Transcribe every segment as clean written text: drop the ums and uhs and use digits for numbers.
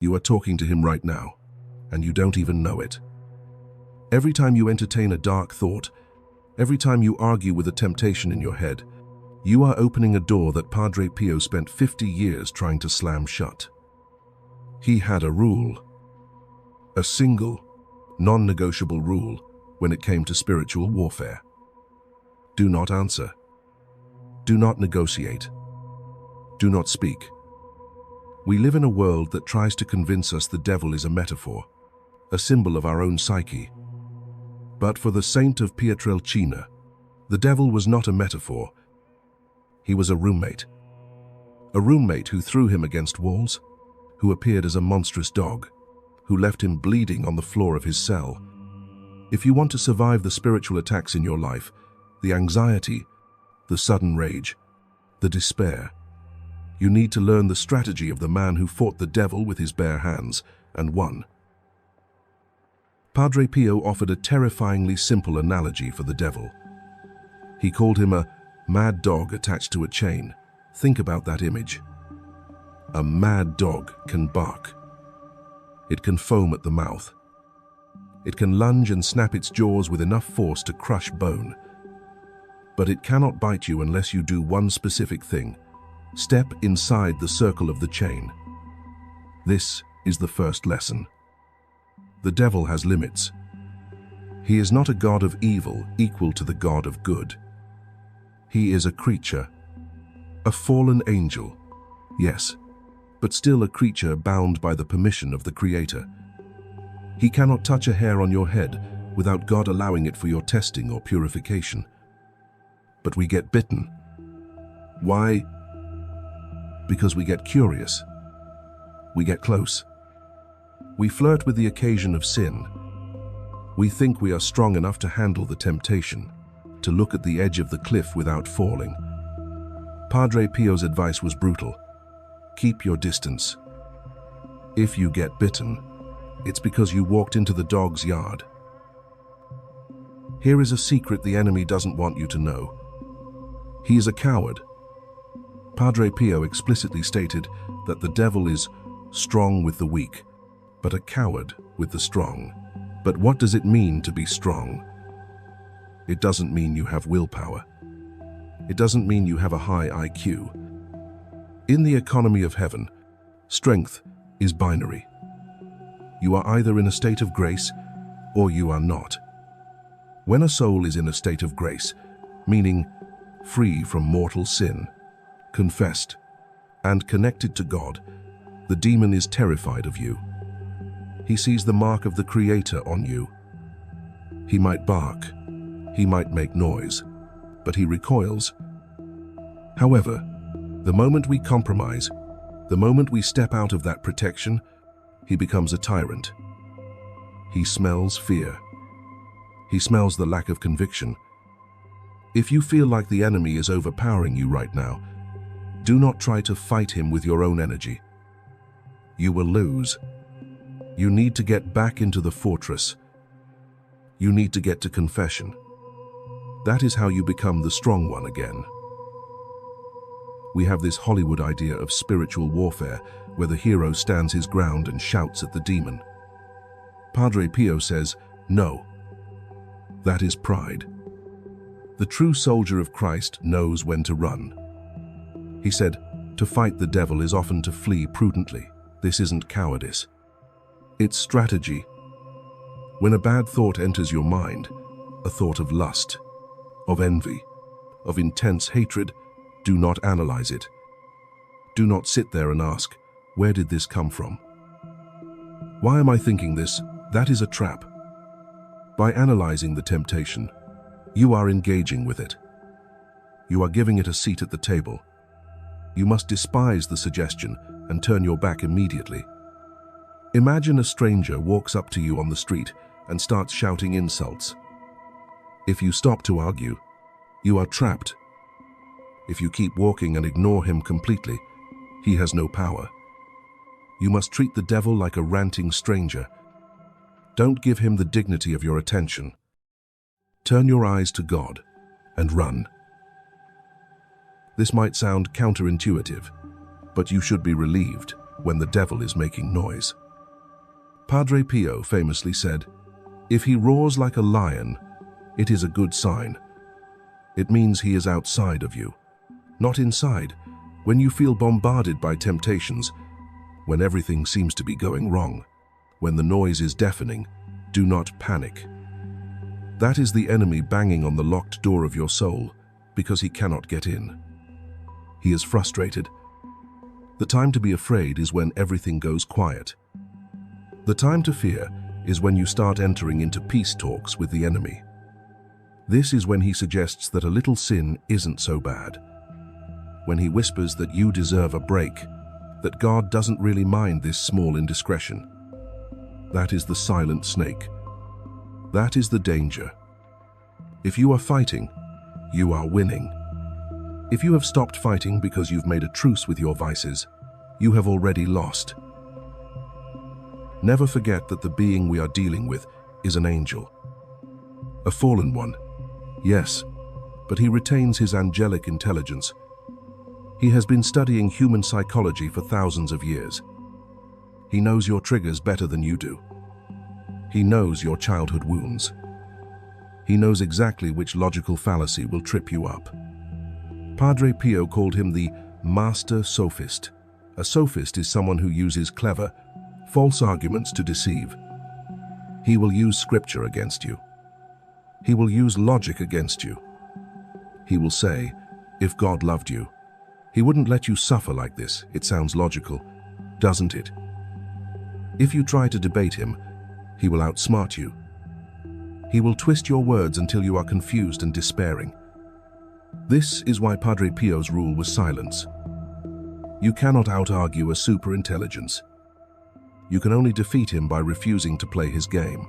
You are talking to him right now, and you don't even know it. Every time you entertain a dark thought, every time you argue with a temptation in your head, you are opening a door that Padre Pio spent 50 years trying to slam shut. He had a rule, a single, non-negotiable rule when it came to spiritual warfare. Do not answer. Do not negotiate. Do not speak. We live in a world that tries to convince us the devil is a metaphor, a symbol of our own psyche. But for the saint of Pietrelcina, the devil was not a metaphor. He was a roommate who threw him against walls, who appeared as a monstrous dog, who left him bleeding on the floor of his cell. If you want to survive the spiritual attacks in your life, the anxiety, the sudden rage, the despair, you need to learn the strategy of the man who fought the devil with his bare hands and won. Padre Pio offered a terrifyingly simple analogy for the devil. He called him a mad dog attached to a chain. Think about that image. A mad dog can bark. It can foam at the mouth. It can lunge and snap its jaws with enough force to crush bone. But it cannot bite you unless you do one specific thing. Step inside the circle of the chain. This is the first lesson. The devil has limits. He is not a god of evil equal to the God of good. He is a creature, a fallen angel, yes, but still a creature bound by the permission of the Creator. He cannot touch a hair on your head without God allowing it for your testing or purification. But we get bitten. Why? Because we get curious. We get close. We flirt with the occasion of sin. We think we are strong enough to handle the temptation, to look at the edge of the cliff without falling. Padre Pio's advice was brutal. Keep your distance. If you get bitten, it's because you walked into the dog's yard. Here is a secret the enemy doesn't want you to know. He is a coward. Padre Pio explicitly stated that the devil is strong with the weak, but a coward with the strong. But what does it mean to be strong? It doesn't mean you have willpower. It doesn't mean you have a high IQ. In the economy of heaven, strength is binary. You are either in a state of grace or you are not. When a soul is in a state of grace, meaning free from mortal sin, confessed, and connected to God, the demon is terrified of you. He sees the mark of the Creator on you. He might bark, he might make noise, but he recoils. However, the moment we compromise, the moment we step out of that protection, he becomes a tyrant. He smells fear. He smells the lack of conviction. If you feel like the enemy is overpowering you right now, do not try to fight him with your own energy. You will lose. You need to get back into the fortress. You need to get to confession. That is how you become the strong one again. We have this Hollywood idea of spiritual warfare where the hero stands his ground and shouts at the demon. Padre Pio says, no. That is pride. The true soldier of Christ knows when to run. He said, to fight the devil is often to flee prudently. This isn't cowardice. It's strategy. When a bad thought enters your mind, a thought of lust, of envy, of intense hatred, do not analyze it. Do not sit there and ask, where did this come from? Why am I thinking this? That is a trap. By analyzing the temptation, you are engaging with it. You are giving it a seat at the table. You must despise the suggestion and turn your back immediately. Imagine a stranger walks up to you on the street and starts shouting insults. If you stop to argue, you are trapped. If you keep walking and ignore him completely, he has no power. You must treat the devil like a ranting stranger. Don't give him the dignity of your attention. Turn your eyes to God and run. This might sound counterintuitive, but you should be relieved. when the devil is making noise. Padre Pio famously said, "If he roars like a lion, it is a good sign. It means he is outside of you, not inside. When you feel bombarded by temptations, when everything seems to be going wrong, when the noise is deafening, do not panic. That is the enemy banging on the locked door of your soul because he cannot get in. He is frustrated. The time to be afraid is when everything goes quiet. The time to fear is when you start entering into peace talks with the enemy. This is when he suggests that a little sin isn't so bad. When he whispers that you deserve a break, that God doesn't really mind this small indiscretion. That is the silent snake. That is the danger. If you are fighting, you are winning. If you have stopped fighting because you've made a truce with your vices, you have already lost. Never forget that the being we are dealing with is an angel. A fallen one, yes, but he retains his angelic intelligence. He has been studying human psychology for thousands of years. He knows your triggers better than you do. He knows your childhood wounds. He knows exactly which logical fallacy will trip you up. Padre Pio called him the master sophist. A sophist is someone who uses clever, false arguments to deceive. He will use scripture against you. He will use logic against you. He will say, if God loved you, he wouldn't let you suffer like this. It sounds logical, doesn't it? If you try to debate him, he will outsmart you. He will twist your words until you are confused and despairing. This is why Padre Pio's rule was silence. You cannot out-argue a superintelligence. You can only defeat him by refusing to play his game.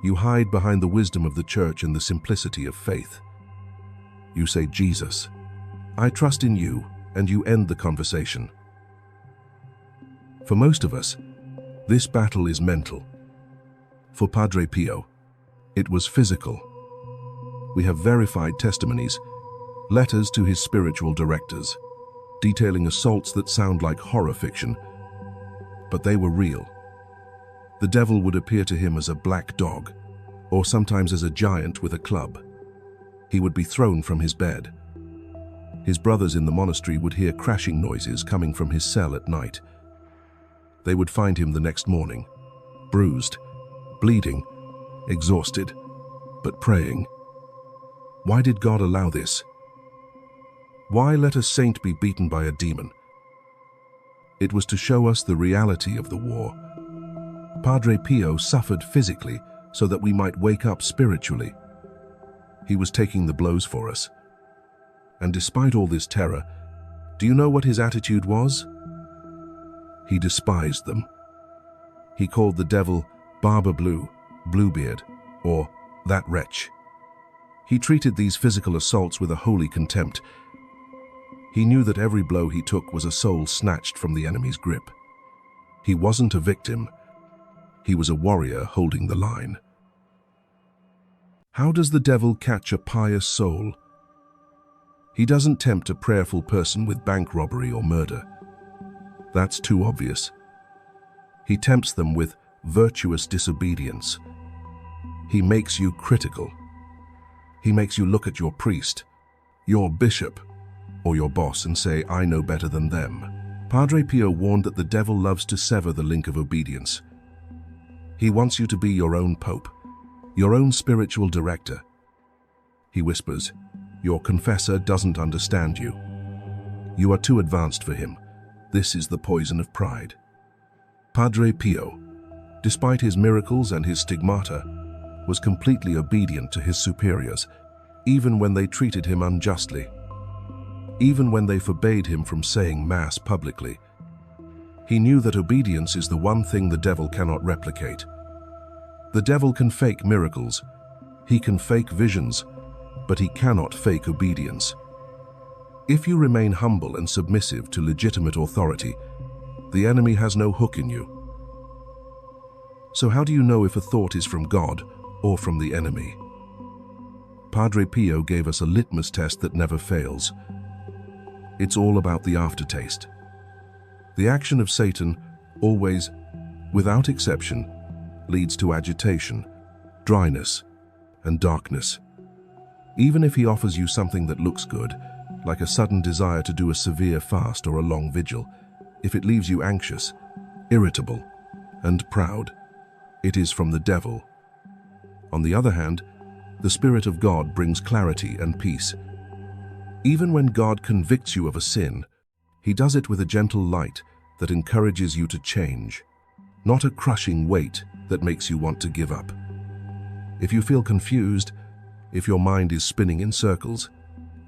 You hide behind the wisdom of the Church and the simplicity of faith. You say, Jesus, I trust in you, and you end the conversation. For most of us, this battle is mental. For Padre Pio, it was physical. We have verified testimonies, letters to his spiritual directors, detailing assaults that sound like horror fiction, but they were real. The devil would appear to him as a black dog, or sometimes as a giant with a club. He would be thrown from his bed. His brothers in the monastery would hear crashing noises coming from his cell at night. They would find him the next morning, bruised, bleeding, exhausted, but praying. Why did God allow this? Why let a saint be beaten by a demon? It was to show us the reality of the war. Padre Pio suffered physically so that we might wake up spiritually. He was taking the blows for us. And despite all this terror, do you know what his attitude was? He despised them. He called the devil Barber Blue, Bluebeard, or that wretch. He treated these physical assaults with a holy contempt. He knew that every blow he took was a soul snatched from the enemy's grip. He wasn't a victim. He was a warrior holding the line. How does the devil catch a pious soul? He doesn't tempt a prayerful person with bank robbery or murder. That's too obvious. He tempts them with virtuous disobedience. He makes you critical. He makes you look at your priest, your bishop, or your boss and say, I know better than them. Padre Pio warned that the devil loves to sever the link of obedience. He wants you to be your own pope, your own spiritual director. He whispers, your confessor doesn't understand you. You are too advanced for him. This is the poison of pride. Padre Pio, despite his miracles and his stigmata, was completely obedient to his superiors, even when they treated him unjustly. Even when they forbade him from saying Mass publicly. He knew that obedience is the one thing the devil cannot replicate. The devil can fake miracles, he can fake visions, but he cannot fake obedience. If you remain humble and submissive to legitimate authority, the enemy has no hook in you. So how do you know if a thought is from God or from the enemy? Padre Pio gave us a litmus test that never fails. It's all about the aftertaste. The action of Satan always, without exception, leads to agitation, dryness, and darkness. Even if he offers you something that looks good, like a sudden desire to do a severe fast or a long vigil, if it leaves you anxious, irritable, and proud, it is from the devil. On the other hand, the Spirit of God brings clarity and peace. Even when God convicts you of a sin, He does it with a gentle light that encourages you to change, not a crushing weight that makes you want to give up. If you feel confused, if your mind is spinning in circles,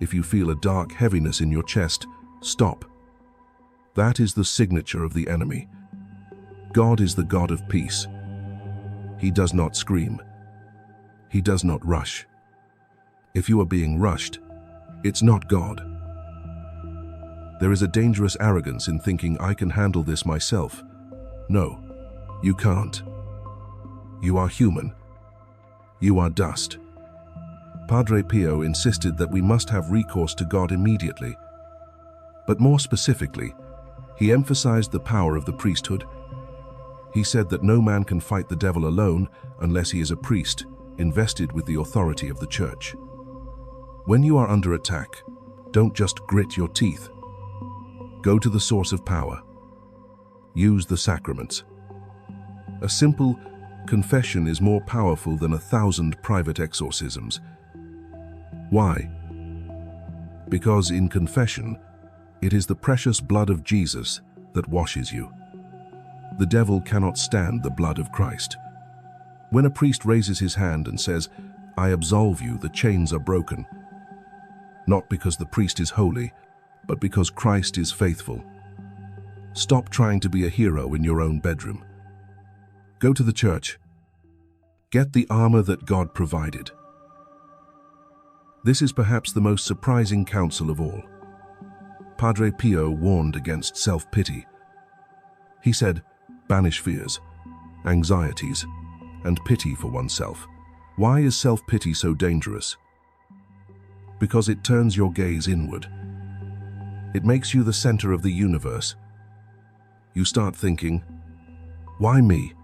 if you feel a dark heaviness in your chest, stop. That is the signature of the enemy. God is the God of peace. He does not scream. He does not rush. If you are being rushed, it's not God. There is a dangerous arrogance in thinking I can handle this myself. No, you can't. You are human. You are dust. Padre Pio insisted that we must have recourse to God immediately. But more specifically, he emphasized the power of the priesthood. He said that no man can fight the devil alone unless he is a priest, invested with the authority of the church. When you are under attack, don't just grit your teeth. Go to the source of power. Use the sacraments. A simple confession is more powerful than 1,000 private exorcisms. Why? Because in confession, it is the precious blood of Jesus that washes you. The devil cannot stand the blood of Christ. When a priest raises his hand and says, "I absolve you," the chains are broken. Not because the priest is holy, but because Christ is faithful. Stop trying to be a hero in your own bedroom. Go to the church. Get the armor that God provided. This is perhaps the most surprising counsel of all. Padre Pio warned against self-pity. He said, banish fears, anxieties, and pity for oneself. Why is self-pity so dangerous? Because it turns your gaze inward. It makes you the center of the universe. You start thinking, why me?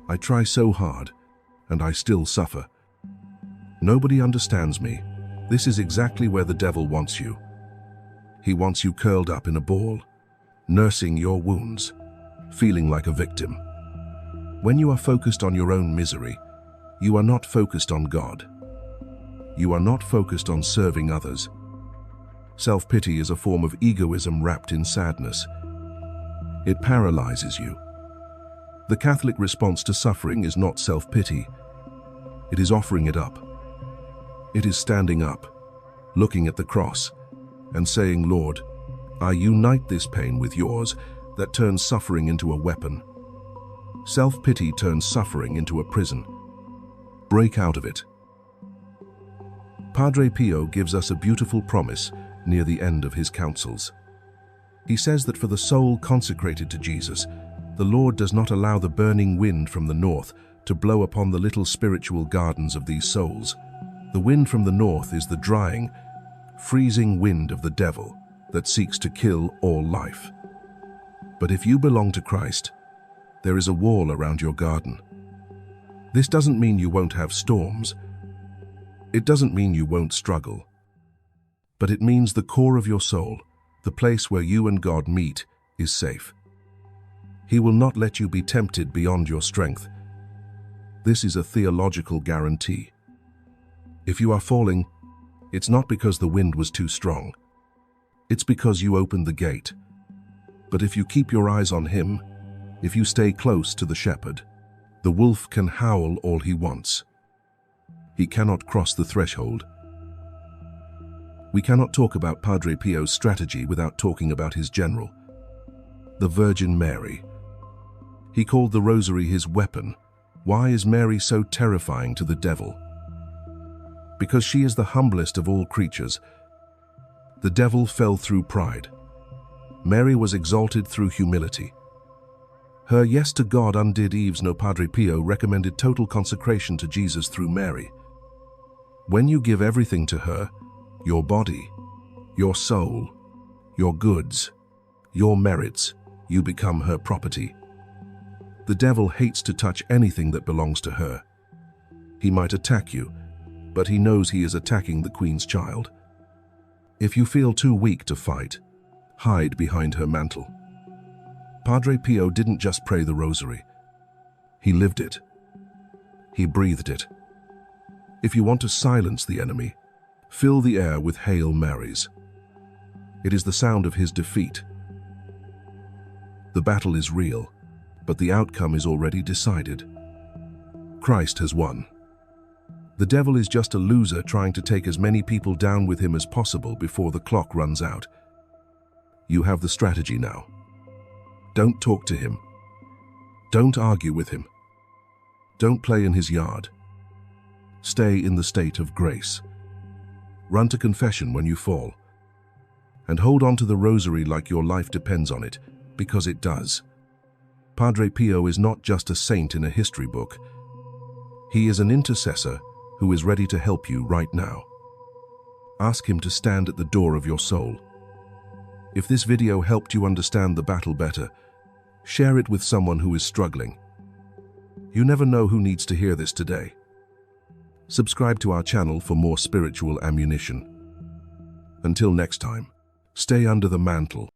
I try so hard, and I still suffer. Nobody understands me. This is exactly where the devil wants you. He wants you curled up in a ball, nursing your wounds, feeling like a victim. When you are focused on your own misery, you are not focused on God. You are not focused on serving others. Self-pity is a form of egoism wrapped in sadness. It paralyzes you. The Catholic response to suffering is not self-pity. It is offering it up. It is standing up, looking at the cross, and saying, Lord, I unite this pain with yours that turns suffering into a weapon. Self-pity turns suffering into a prison. Break out of it. Padre Pio gives us a beautiful promise near the end of his counsels. He says that for the soul consecrated to Jesus, the Lord does not allow the burning wind from the north to blow upon the little spiritual gardens of these souls. The wind from the north is the drying, freezing wind of the devil that seeks to kill all life. But if you belong to Christ, there is a wall around your garden. This doesn't mean you won't have storms. It doesn't mean you won't struggle. But it means the core of your soul, the place where you and God meet, is safe. He will not let you be tempted beyond your strength. This is a theological guarantee. If you are falling, it's not because the wind was too strong. It's because you opened the gate. But if you keep your eyes on Him, if you stay close to the shepherd, the wolf can howl all he wants. He cannot cross the threshold. We cannot talk about Padre Pio's strategy without talking about his general, the Virgin Mary. He called the rosary his weapon. Why is Mary so terrifying to the devil? Because she is the humblest of all creatures. The devil fell through pride. Mary was exalted through humility. Her yes to God undid Eve's no. Padre Pio recommended total consecration to Jesus through Mary. When you give everything to her, your body, your soul, your goods, your merits, you become her property. The devil hates to touch anything that belongs to her. He might attack you, but he knows he is attacking the Queen's child. If you feel too weak to fight, hide behind her mantle. Padre Pio didn't just pray the rosary. He lived it. He breathed it. If you want to silence the enemy, fill the air with Hail Marys. It is the sound of his defeat. The battle is real, but the outcome is already decided. Christ has won. The devil is just a loser trying to take as many people down with him as possible before the clock runs out. You have the strategy now. Don't talk to him. Don't argue with him. Don't play in his yard. Stay in the state of grace. Run to confession when you fall. And hold on to the rosary like your life depends on it, because it does. Padre Pio is not just a saint in a history book. He is an intercessor who is ready to help you right now. Ask him to stand at the door of your soul. If this video helped you understand the battle better, share it with someone who is struggling. You never know who needs to hear this today. Subscribe to our channel for more spiritual ammunition. Until next time, stay under the mantle.